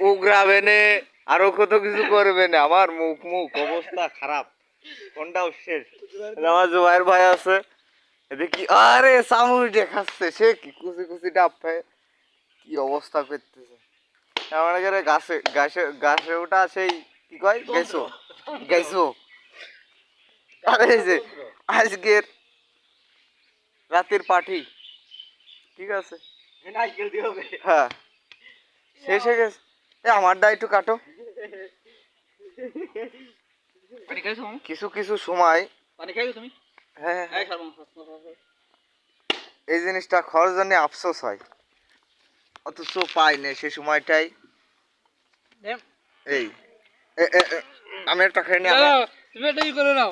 উগরাবে নে আরো কত কিছু করবে না। আমার মুখ অবস্থা খারাপ, কোনটাও শেষ। আমার জুবাইর ভাই আছে এদিকে, আরে সামুই দেখাচ্ছে, সে কি কুচি কুচি ডাব পায়, কি অবস্থা করতেছে। আমার এখানে গাছে গাছে গাছে ওটা সেই কি কয় গেছো গেছো। আরে এই যে আজকের রাতের পার্টি, ঠিক আছে হ্যাঁ শেষ হয়ে গেছে। আমারটা একটু কাটো। কিছু কিছু সময় হ্যাঁ এই জিনিসটা খাওয়ার জন্য আফসোস হয়, অথচ পাই না সে সময়টাই। এই আমি একটা খেয়ে নিই। তুমি এটা ই করে নাও।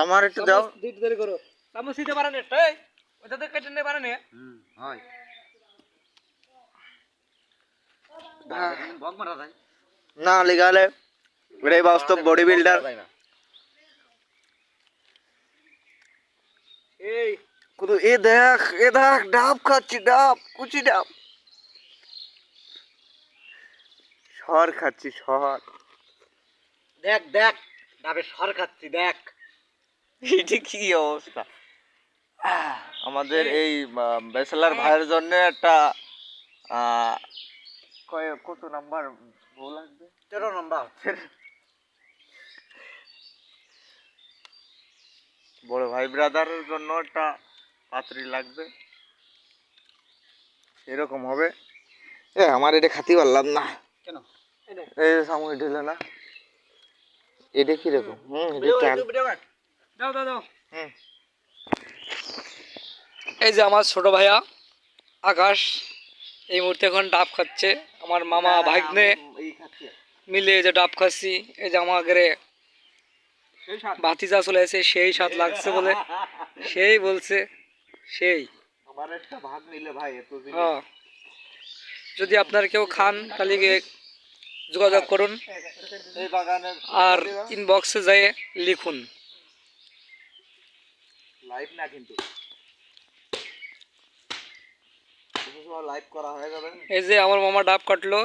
আমার একটু দাও। দেরি করো। চামচ দিতে পারে না, ওইটাতে কেটে নিতে পারে না। হয় না লিগালে এটাই বাস্তব বডি বিল্ডার। এই কত এ দেখ ডাব খাচ্ছি, ডাব কুচি ডাব, সর খাচ্ছি সর। দেখ দেখ ডাবে সর খাচ্ছি দেখ। এটা কি অবস্থা। আমাদের এই ব্যাচেলার ভাইয়ের জন্য একটা কত নাম্বার বউ লাগবে? 13 নম্বর। বড় ভাই ব্রাদারের জন্য একটা পাত্রী লাগবে, এরকম হবে। আমার এটা খাতি পারলাম না কেন? এই সামনে ঢেলে না, এটা কিরকম? দাও দাও দাও। হুম এই যে আমার ছোট ভাইয়া আকাশ এই মুহূর্তে এখন ডাব খাচ্ছে। আমার মামা ভাগ্নে মিলে এই যে ডাব খাচ্ছি। এই যে আমাদের ভাতিজা চলে এসে, সেই স্বাদ লাগছে বলে সেই বলছে সেই। আমার একটা ভাগ নিলে ভাই এত জিনিস। হ্যাঁ, যদি আপনার কেউ খান তাহলে যোগাযোগ করুন এই বাগানের আর ইনবক্সে যেয়ে লিখুন। লাইভ না কিন্তু লাইভ করা হয়ে যাবে। এই যে আমার মামা ডাব কাটলো,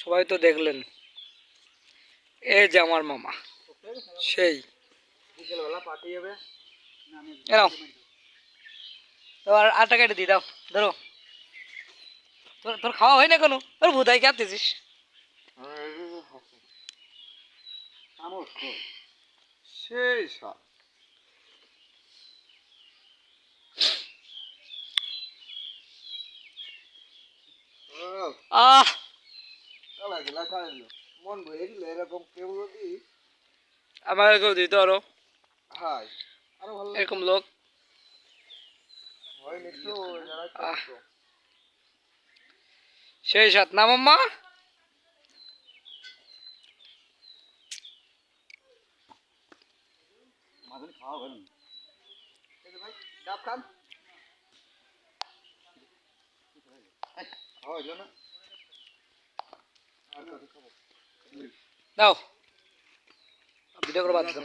সবাই তো দেখলেন। এই যে আমার মামা সেই। বিকেলবেলা পার্টি হবে। এনাও তোমার আটা কেটে দিই, দাও ধরো। তোর তোর খাওয়া হয় না কোনো? তোর ভুদাই কে আনতেছিস? সেই সব আহ মন ভরে গেল এরকম কেউ যদি আমার কেউ দিত আরো হয় আরো ভালো এরকম লোক। হয়নি তো যারা আহ করতো। সেই সাত না মাম্মা। খাওয়া ভাই ডাব খান খাওয়া হইল না। দাও ভিডিও করে বাদ দাও।